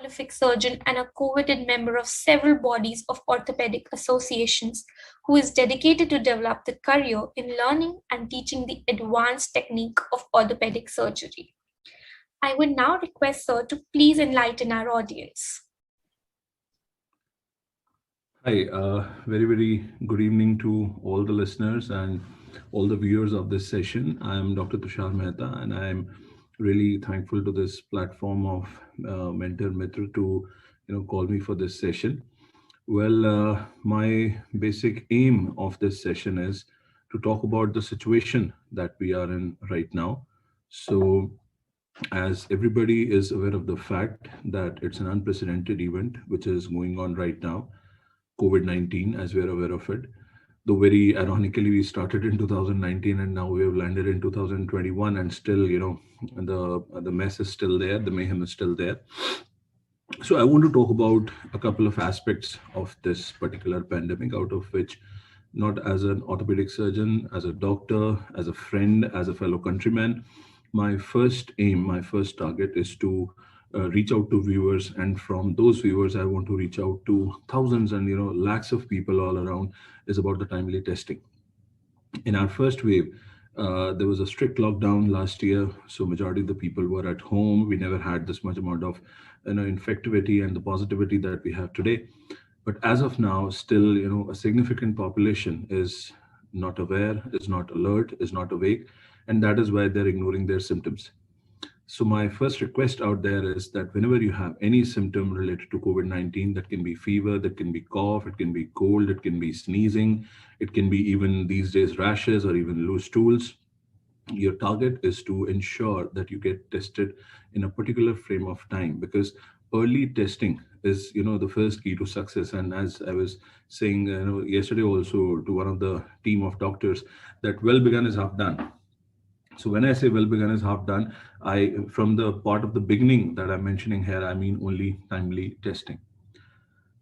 prolific surgeon and a coveted member of several bodies of orthopedic associations who is dedicated to develop the career in learning and teaching the advanced technique of orthopedic surgery. I would now request Sir to please enlighten our audience. Hi, very good evening to all the listeners and all the viewers of this session. I am Dr. Tushar Mehta, and I am really thankful to this platform of mentor Mitr to call me for this session. Well, my basic aim of this session is to talk about the situation that we are in right now. So, as everybody is aware of the fact that it's an unprecedented event which is going on right now, COVID-19, as we're aware of it. Though very ironically, we started in 2019 and now we have landed in 2021, and still, the mess is still there, the mayhem is still there. So I want to talk about a couple of aspects of this particular pandemic, out of which, not as an orthopedic surgeon, as a doctor, as a friend, as a fellow countryman, my first aim, my first target is to reach out to viewers, and from those viewers I want to reach out to thousands and lakhs of people all around, is about the timely testing. In our first wave, there was a strict lockdown last year, so majority of the people were at home. We never had this much amount of infectivity and the positivity that we have today. But as of now, still, a significant population is not aware, is not alert, is not awake, and that is why they're ignoring their symptoms. So my first request out there is that whenever you have any symptom related to COVID-19, that can be fever, that can be cough, it can be cold, it can be sneezing, it can be even these days rashes or even loose stools, your target is to ensure that you get tested in a particular frame of time, because early testing is the first key to success. And as I was saying yesterday also to one of the team of doctors, that well begun is half done. So when I say well begun is half done, I, from the part of the beginning that I'm mentioning here, I mean only timely testing.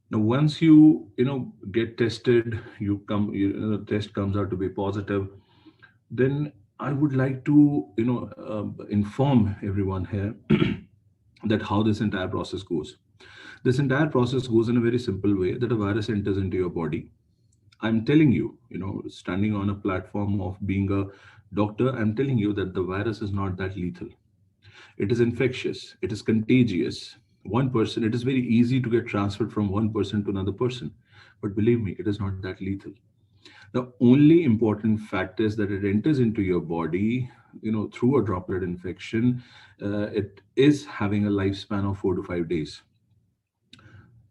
Now, once get tested, the test comes out to be positive, then I would like to inform everyone here that how this entire process goes. This entire process goes in a very simple way, that a virus enters into your body. I'm telling you, standing on a platform of being a doctor, I'm telling you that the virus is not that lethal. It is infectious, it is contagious. One person, it is very easy to get transferred from one person to another person. But believe me, it is not that lethal. The only important fact is that it enters into your body, through a droplet infection. It is having a lifespan of 4 to 5 days.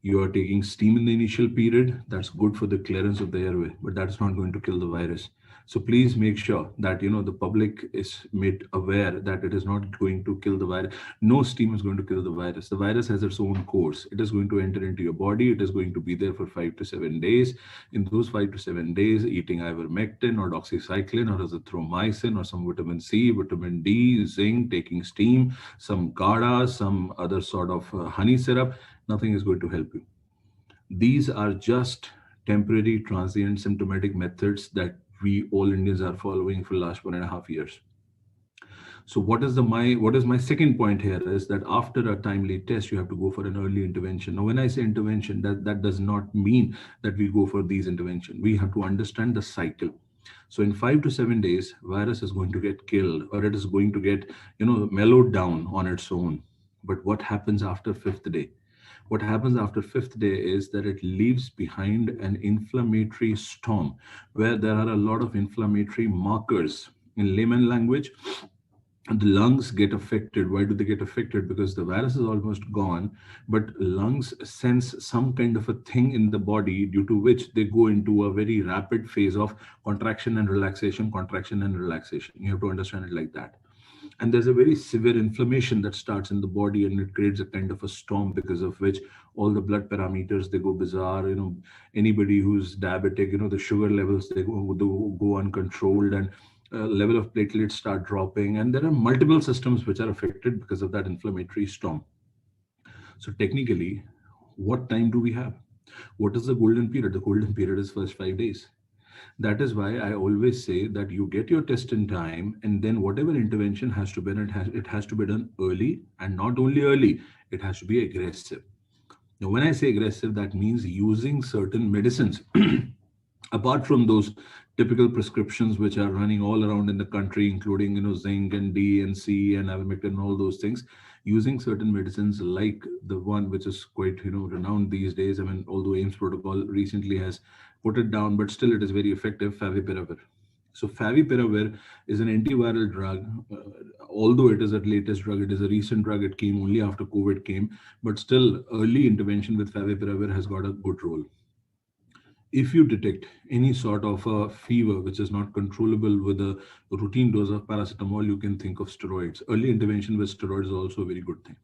You are taking steam in the initial period. That's good for the clearance of the airway, but that's not going to kill the virus. So please make sure that the public is made aware that it is not going to kill the virus. No steam is going to kill the virus. The virus has its own course. It is going to enter into your body. It is going to be there for 5 to 7 days. In those 5 to 7 days, eating ivermectin or doxycycline or azithromycin or some vitamin C, vitamin D, zinc, taking steam, some kada, some other sort of honey syrup, nothing is going to help you. These are just temporary, transient, symptomatic methods that we all Indians are following for the last 1.5 years. So what is my second point here is that after a timely test, you have to go for an early intervention. Now, when I say intervention, that does not mean that we go for these intervention. We have to understand the cycle. So in 5 to 7 days, virus is going to get killed, or it is going to get, mellowed down on its own. But what happens after fifth day? What happens after fifth day is that it leaves behind an inflammatory storm where there are a lot of inflammatory markers. In layman language, the lungs get affected. Why do they get affected? Because the virus is almost gone, but lungs sense some kind of a thing in the body, due to which they go into a very rapid phase of contraction and relaxation, contraction and relaxation. You have to understand it like that. And there's a very severe inflammation that starts in the body, and it creates a kind of a storm, because of which all the blood parameters, they go bizarre. Anybody who's diabetic, the sugar levels, they go uncontrolled, and level of platelets start dropping, and there are multiple systems which are affected because of that inflammatory storm. So technically, what time do we have? What is the golden period? The golden period is first 5 days. That is why I always say that you get your test in time, and then whatever intervention has to be done, it has to be done early, and not only early, it has to be aggressive. Now, when I say aggressive, that means using certain medicines apart from those typical prescriptions which are running all around in the country, including zinc and D and C and ivermectin and all those things, using certain medicines like the one which is quite renowned these days. I mean, although AIMS protocol recently has put it down, but still it is very effective. Favipiravir. So favipiravir is an antiviral drug. Although it is a latest drug, it is a recent drug. It came only after COVID came, but still early intervention with favipiravir has got a good role. If you detect any sort of a fever which is not controllable with a routine dose of paracetamol, you can think of steroids. Early intervention with steroids is also a very good thing.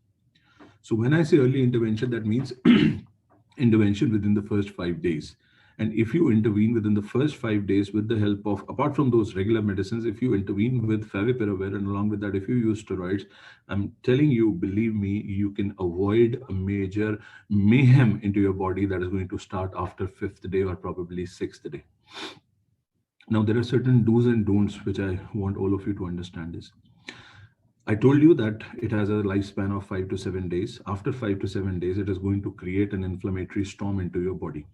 So when I say early intervention, that means intervention within the first 5 days. And if you intervene within the first 5 days with the help of, apart from those regular medicines, if you intervene with favipiravir and along with that, if you use steroids, I'm telling you, believe me, you can avoid a major mayhem into your body that is going to start after fifth day or probably sixth day. Now, there are certain do's and don'ts which I want all of you to understand is, I told you that it has a lifespan of 5 to 7 days. After 5 to 7 days, it is going to create an inflammatory storm into your body.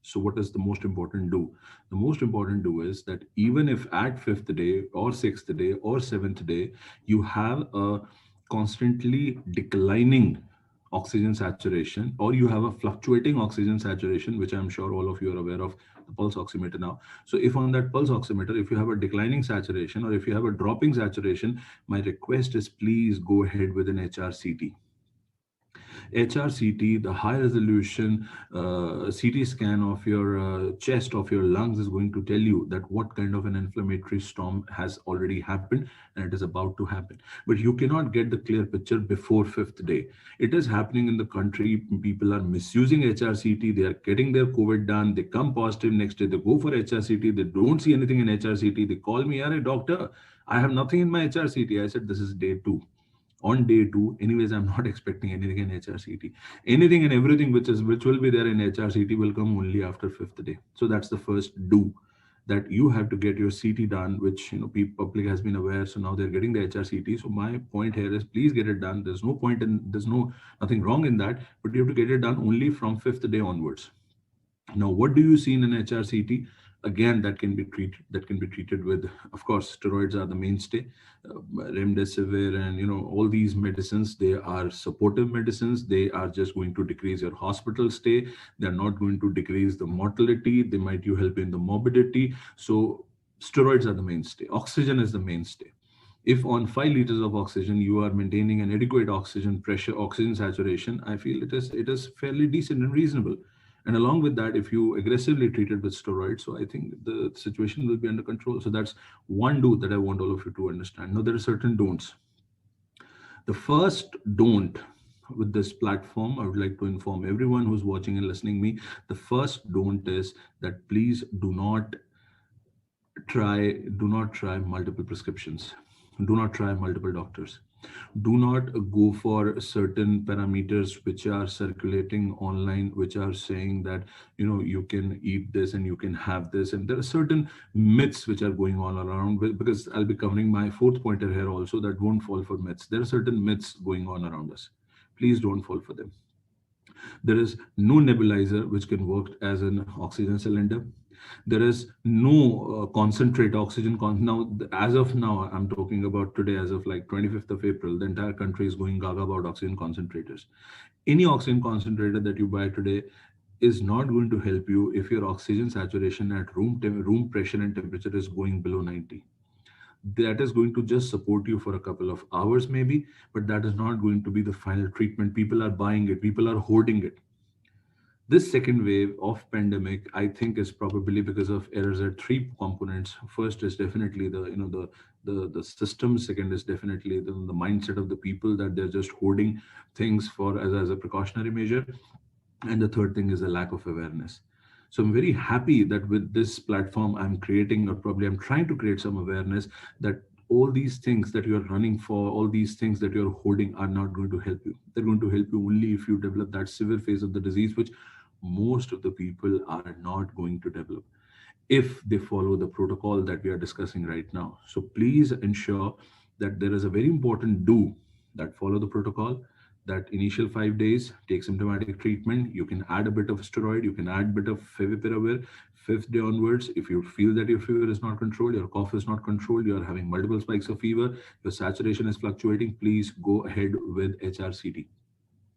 So, what does the most important do? The most important do is that even if at fifth day or sixth day or seventh day, you have a constantly declining oxygen saturation, or you have a fluctuating oxygen saturation, which I'm sure all of you are aware of, the pulse oximeter now. So if on that pulse oximeter, if you have a declining saturation or if you have a dropping saturation, my request is please go ahead with an HRCT. HRCT, the high resolution CT scan of your chest, of your lungs, is going to tell you that what kind of an inflammatory storm has already happened and it is about to happen. But you cannot get the clear picture before fifth day. It is happening in the country. People are misusing HRCT. They are getting their COVID done. They come positive next day. They go for HRCT. They don't see anything in HRCT. They call me, "Are doctor, I have nothing in my HRCT." I said, "This is day two. On day two, anyways, I'm not expecting anything in HRCT. Anything and everything which will be there in HRCT will come only after fifth day." So that's the first do, that you have to get your CT done, which public has been aware. So now they're getting the HRCT. So my point here is, please get it done. There's nothing wrong in that, but you have to get it done only from fifth day onwards. Now, what do you see in an HRCT? Again, that can be treated with, of course, steroids are the mainstay, remdesivir, and all these medicines. They are supportive medicines. They are just going to decrease your hospital stay. They are not going to decrease the mortality. They might you help in the morbidity. So steroids are the mainstay. Oxygen is the mainstay. If on 5 liters of oxygen you are maintaining an adequate oxygen pressure, oxygen saturation, I feel it is fairly decent and reasonable. And along with that, if you aggressively treat it with steroids, so I think the situation will be under control. So that's one do that I want all of you to understand. Now, there are certain don'ts. The first don't with this platform, I would like to inform everyone who's watching and listening me. The first don't is that please do not try multiple prescriptions. Do not try multiple doctors. Do not go for certain parameters which are circulating online, which are saying that you can eat this and you can have this. And there are certain myths which are going on around, because I'll be covering my fourth pointer here also, that won't fall for myths. There are certain myths going on around us. Please don't fall for them. There is no nebulizer which can work as an oxygen cylinder. There is no concentrate oxygen. Now, as of now, I'm talking about today, as of like 25th of April, the entire country is going gaga about oxygen concentrators. Any oxygen concentrator that you buy today is not going to help you if your oxygen saturation at room pressure and temperature is going below 90. That is going to just support you for a couple of hours maybe, but that is not going to be the final treatment. People are buying it, people are hoarding it. This second wave of pandemic, I think, is probably because of errors at three components. First is definitely the system. Second is definitely the mindset of the people, that they're just hoarding things for as a precautionary measure. And the third thing is a lack of awareness. So I'm very happy that with this platform I'm creating, or probably I'm trying to create some awareness, that all these things that you're running for, all these things that you're holding, are not going to help you. They're going to help you only if you develop that severe phase of the disease, which most of the people are not going to develop. if they follow the protocol that we are discussing right now. So please ensure that there is a very important do, that follow the protocol, that initial 5 days take symptomatic treatment. You can add a bit of steroid, you can add a bit of favipiravir. Fifth day onwards, if you feel that your fever is not controlled, your cough is not controlled, you are having multiple spikes of fever, your saturation is fluctuating, please go ahead with HRCT.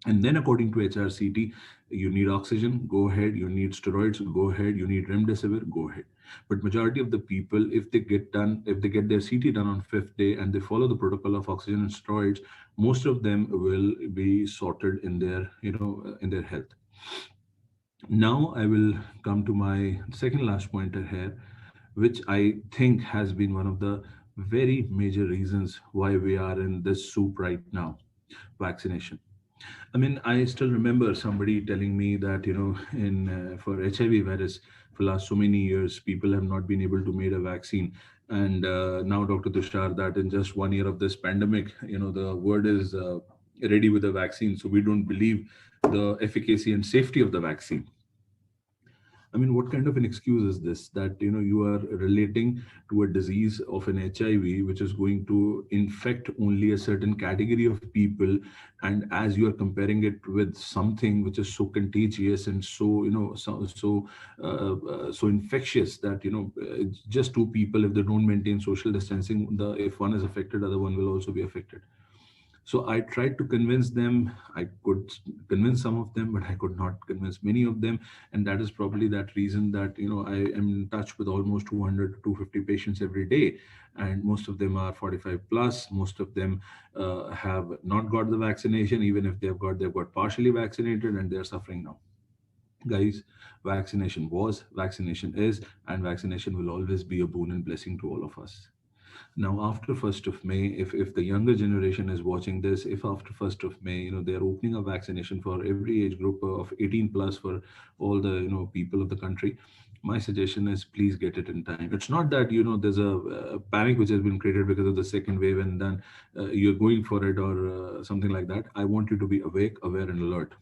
And then according to HRCT, you need oxygen, go ahead. You need steroids, go ahead. You need remdesivir, go ahead. But majority of the people, if they get their CT done on fifth day and they follow the protocol of oxygen and steroids, most of them will be sorted in their, in their health. Now I will come to my second last pointer here, which I think has been one of the very major reasons why we are in this soup right now: vaccination. I mean, I still remember somebody telling me that, in for HIV virus, for last so many years, people have not been able to make a vaccine. And now, Dr. Tushar, that in just 1 year of this pandemic, the world is ready with a vaccine. So we don't believe the efficacy and safety of the vaccine. I mean, what kind of an excuse is this? That you are relating to a disease of an HIV, which is going to infect only a certain category of people, and as you are comparing it with something which is so contagious and so so infectious that just two people, if they don't maintain social distancing, the if one is affected, other one will also be affected. So I tried to convince them. I could convince some of them, but I could not convince many of them. And that is probably that reason that, I am in touch with almost 200 to 250 patients every day. And most of them are 45 plus. Most of them have not got the vaccination. Even if they've got partially vaccinated and they're suffering now. Guys, vaccination was, vaccination is, and vaccination will always be a boon and blessing to all of us. Now, after 1st of May, if the younger generation is watching this, if after 1st of May, they're opening a vaccination for every age group of 18 plus for all the, people of the country, my suggestion is please get it in time. It's not that, there's a panic which has been created because of the second wave and then you're going for it or something like that. I want you to be awake, aware, and alert.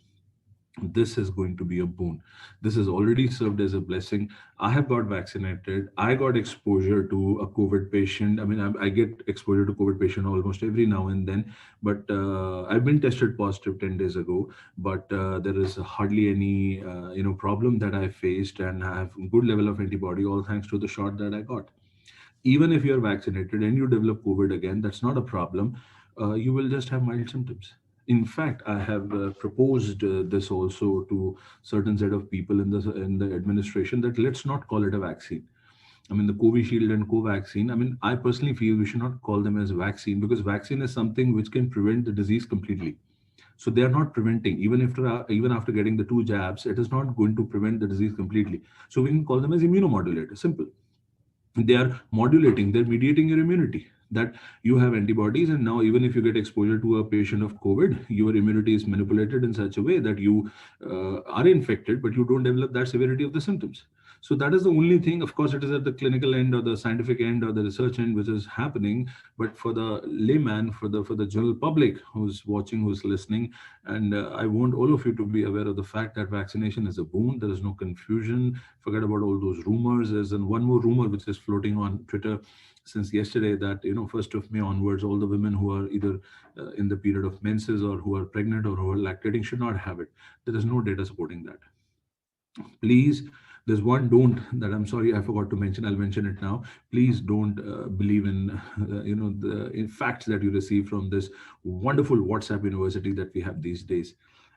This is going to be a boon. This has already served as a blessing. I have got vaccinated. I got exposure to a COVID patient. I mean, I get exposure to COVID patient almost every now and then, but I've been tested positive 10 days ago, but there is hardly any problem that I faced, and I have good level of antibody, all thanks to the shot that I got. Even if you're vaccinated and you develop COVID again, that's not a problem. You will just have mild symptoms. In fact, I have proposed this also to certain set of people in the administration, that let's not call it a vaccine. I mean, the Covishield and Covaxin. I mean, I personally feel we should not call them as vaccine, because vaccine is something which can prevent the disease completely. So they are not preventing. Even after getting the two jabs, it is not going to prevent the disease completely. So we can call them as immunomodulators. Simple. They are modulating, they're mediating your immunity, that you have antibodies, and now even if you get exposure to a patient of COVID, your immunity is manipulated in such a way that you are infected, but you don't develop that severity of the symptoms. So that is the only thing. Of course, it is at the clinical end or the scientific end or the research end which is happening, but for the layman, for the general public who's watching, who's listening, and I want all of you to be aware of the fact that vaccination is a boon. There is no confusion. Forget about all those rumors. There's one more rumor which is floating on Twitter since yesterday, that 1st of May onwards, all the women who are either in the period of menses or who are pregnant or who are lactating should not have it. There is no data supporting that. Please, there's one don't that I'm sorry I forgot to mention. I'll mention it now. Please don't believe in the facts that you receive from this wonderful WhatsApp university that we have these days.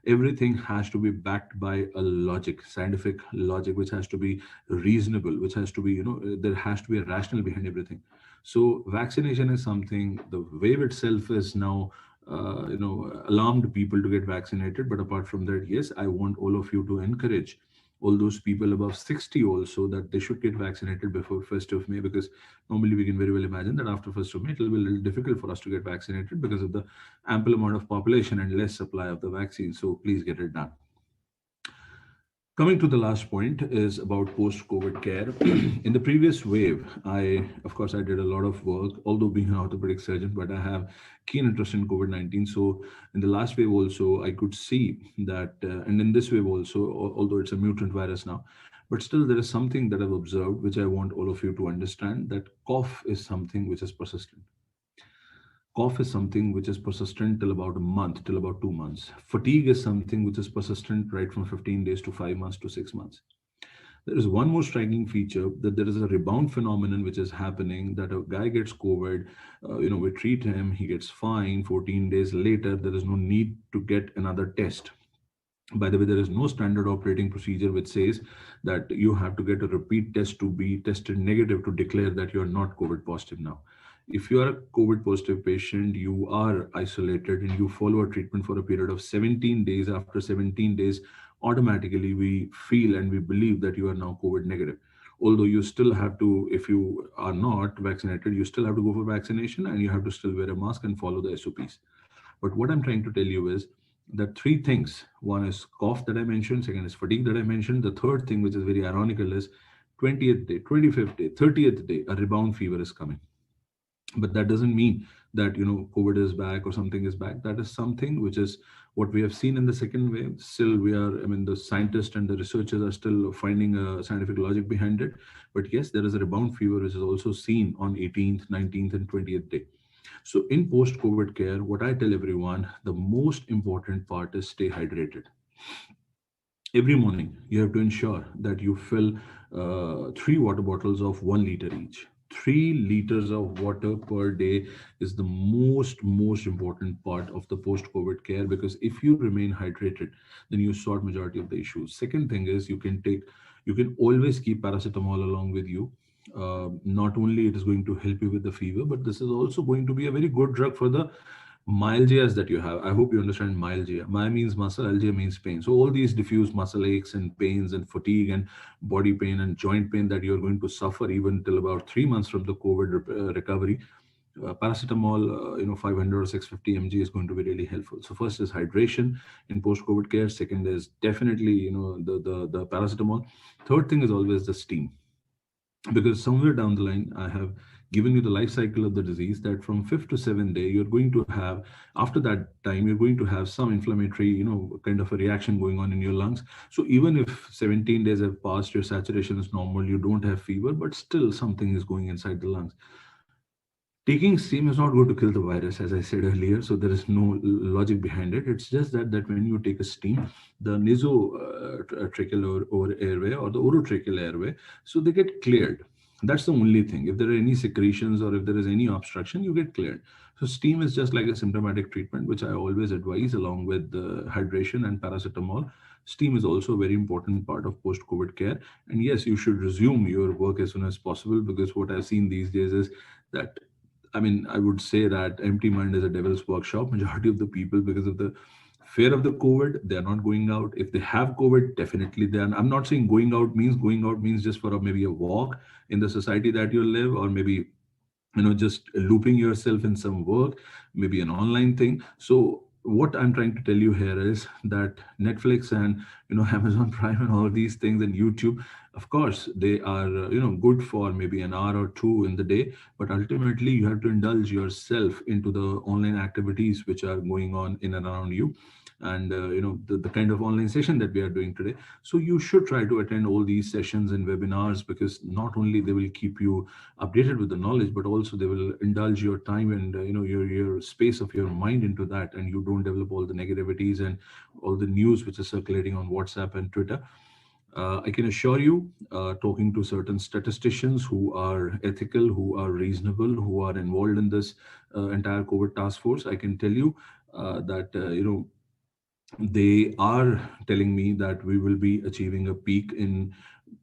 Everything has to be backed by a logic, scientific logic, which has to be reasonable, which has to be, there has to be a rational behind everything. So vaccination is something, the wave itself is now alarmed people to get vaccinated. But apart from that, yes, I want all of you to encourage all those people above 60 also, that they should get vaccinated before 1st of May, because normally we can very well imagine that after 1st of May it will be a little difficult for us to get vaccinated because of the ample amount of population and less supply of the vaccine. So please get it done. Coming to the last point is about post-COVID care. In the previous wave, of course, I did a lot of work, although being an orthopedic surgeon, but I have keen interest in COVID-19. So in the last wave also, I could see that, and in this wave also, although it's a mutant virus now, But still, there is something that I've observed, which I want all of you to understand, that cough is something which is persistent. Cough is something which is persistent till about a month, till about 2 months. Fatigue is something which is persistent right from 15 days to 5 months to 6 months. There is one more striking feature, that there is a rebound phenomenon which is happening, that a guy gets COVID, we treat him, he gets fine. 14 days later, there is no need to get another test. By the way, there is no standard operating procedure which says that you have to get a repeat test to be tested negative to declare that you are not COVID positive now. If you are a COVID positive patient, you are isolated and you follow a treatment for a period of 17 days. After 17 days, automatically we feel and we believe that you are now COVID negative. Although you still have to, if you are not vaccinated, you still have to go for vaccination and you have to still wear a mask and follow the SOPs. But what I'm trying to tell you is that three things. One is cough that I mentioned, second is fatigue that I mentioned. The third thing, which is very ironical, is 20th day, 25th day, 30th day, a rebound fever is coming. But that doesn't mean that COVID is back or something is back. That is something which is what we have seen in the second wave. Still, we are, I mean, the scientists and the researchers are still finding a scientific logic behind it. But yes, there is a rebound fever which is also seen on 18th, 19th, and 20th day. So in post-COVID care, what I tell everyone, the most important part is stay hydrated. Every morning, you have to ensure that you fill 3 water bottles of 1 liter each. 3 liters of water per day is the most important part of the post-COVID care, because if you remain hydrated, then you sort majority of the issues. Second thing is, you can always keep paracetamol along with you. Not only it is going to help you with the fever, but this is also going to be a very good drug for the myalgias that you have. I hope you understand myalgia. My means muscle, algia means pain. So all these diffuse muscle aches and pains and fatigue and body pain and joint pain that you're going to suffer even till about 3 months from the COVID recovery, paracetamol, 500 or 650 mg is going to be really helpful. So first is hydration in post-COVID care. Second is definitely, the paracetamol. Third thing is always the steam, because somewhere down the line I have given you the life cycle of the disease, that from 5th to 7th day you're going to have, after that time you're going to have some inflammatory, kind of a reaction going on in your lungs. So even if 17 days have passed, your saturation is normal, you don't have fever, but still something is going inside the lungs. Taking steam is not going to kill the virus, as I said earlier, so there is no logic behind it. It's just that when you take a steam, the nasotracheal or airway or the orotracheal airway, so they get cleared. That's the only thing. If there are any secretions or if there is any obstruction, you get cleared. So steam is just like a symptomatic treatment, which I always advise along with hydration and paracetamol. Steam is also a very important part of post-COVID care. And yes, you should resume your work as soon as possible, because what I've seen these days is that, I mean, I would say that empty mind is a devil's workshop. Majority of the people, because of the fear of the COVID, they are not going out. If they have COVID, definitely they are. I'm not saying going out means just for maybe a walk in the society that you live, or maybe just looping yourself in some work, maybe an online thing. So what I'm trying to tell you here is that Netflix and Amazon Prime and all these things and YouTube, of course they are good for maybe an hour or two in the day, but ultimately you have to indulge yourself into the online activities which are going on in and around you, and the kind of online session that we are doing today. So you should try to attend all these sessions and webinars, because not only they will keep you updated with the knowledge, but also they will indulge your time and your space of your mind into that, and you don't develop all the negativities and all the news which is circulating on WhatsApp and Twitter. I can assure you, talking to certain statisticians who are ethical, who are reasonable, who are involved in this entire COVID task force, I can tell you that they are telling me that we will be achieving a peak in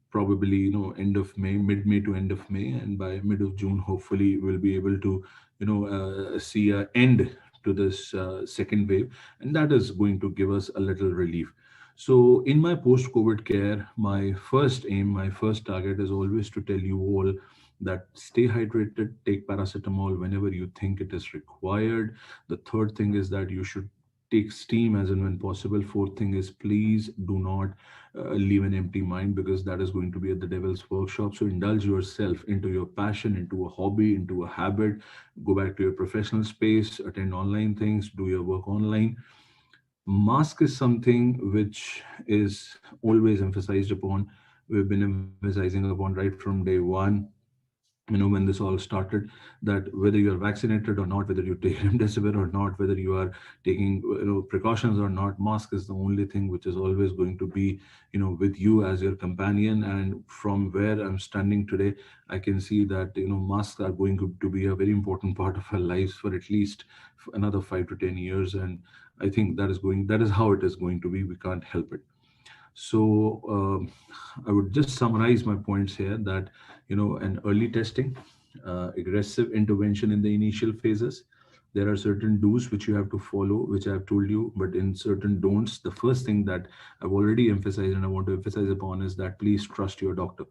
probably end of May, mid-May to end of May, and by mid of June hopefully we'll be able to see a end to this second wave, and that is going to give us a little relief. So in my post-COVID care, my first aim, my first target is always to tell you all that stay hydrated, take paracetamol whenever you think it is required. The third thing is that you should take steam as and when possible. Fourth thing is, please do not leave an empty mind, because that is going to be at the devil's workshop. So indulge yourself into your passion, into a hobby, into a habit. Go back to your professional space, attend online things, do your work online. Mask is something which is always emphasized upon. we've been emphasizing upon right from day one, when this all started, that whether you are vaccinated or not, whether you take remdesivir or not, whether you are taking precautions or not, mask is the only thing which is always going to be with you as your companion. And from where I'm standing today, I can see that masks are going to be a very important part of our lives for at least another 5 to 10 years. And I think that is how it is going to be. We can't help it. So I would just summarize my points here, that an early testing, aggressive intervention in the initial phases. There are certain do's which you have to follow, which I have told you, but in certain don'ts, the first thing that I've already emphasized and I want to emphasize upon is that please trust your doctor.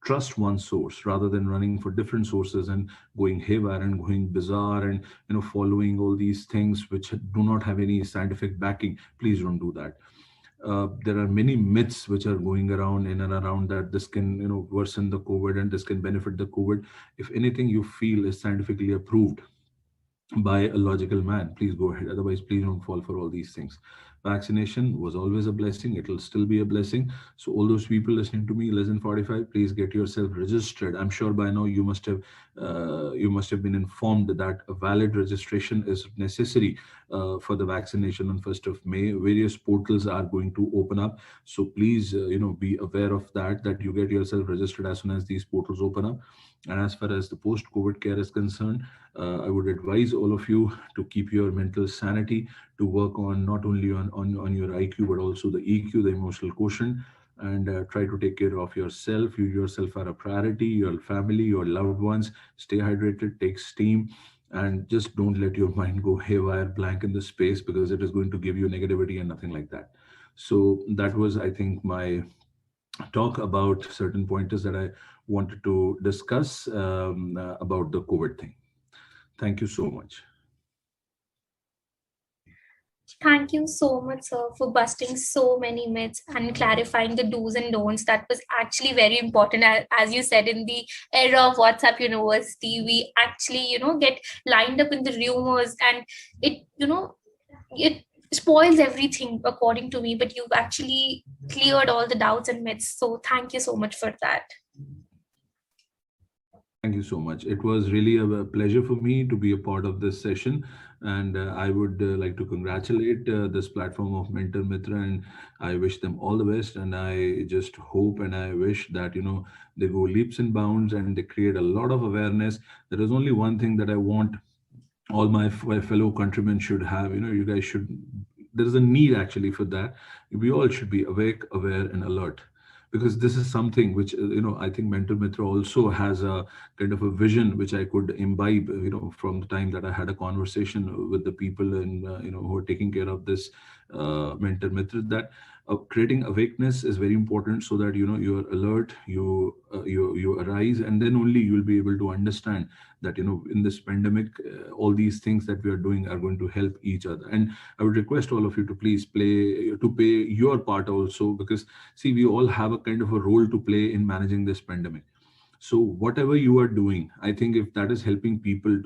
Trust one source rather than running for different sources and going haywire and going bizarre and following all these things which do not have any scientific backing. Please don't do that. There are many myths which are going around in and around, that this can worsen the COVID and this can benefit the COVID. If anything you feel is scientifically approved by a logical man, please go ahead. Otherwise, please don't fall for all these things. Vaccination was always a blessing. It will still be a blessing. So, all those people listening to me, less than 45, please get yourself registered. I'm sure by now you must have been informed that a valid registration is necessary for the vaccination on 1st of May. Various portals are going to open up. So, please, be aware of that you get yourself registered as soon as these portals open up. And as far as the post-COVID care is concerned, I would advise all of you to keep your mental sanity, to work on not only on your IQ, but also the EQ, the emotional quotient, and try to take care of yourself. You yourself are a priority, your family, your loved ones. Stay hydrated, take steam, and just don't let your mind go haywire, blank in the space, because it is going to give you negativity and nothing like that. So that was, I think, my talk about certain pointers that I wanted to discuss about the COVID thing. Thank you so much. Thank you so much, sir, for busting so many myths and clarifying the do's and don'ts. That was actually very important. As you said, in the era of WhatsApp University, we actually, get lined up in the rumors, and it spoils everything according to me. But you've actually cleared all the doubts and myths. So thank you so much for that. Thank you so much. It was really a pleasure for me to be a part of this session. And I would like to congratulate this platform of Mentor Mitra, and I wish them all the best. And I just hope and I wish that, they go leaps and bounds and they create a lot of awareness. There is only one thing that I want all my fellow countrymen should have. You guys should, there is a need actually for that. We all should be awake, aware, and alert, because this is something which I think Mentor Mitra also has a kind of a vision which I could imbibe from the time that I had a conversation with the people and who are taking care of this Mentor Mitra, that creating awakeness is very important, so that you are alert, you arise, and then only you will be able to understand that in this pandemic, all these things that we are doing are going to help each other. And I would request all of you to please pay your part also, because see, we all have a kind of a role to play in managing this pandemic. So whatever you are doing, I think if that is helping people to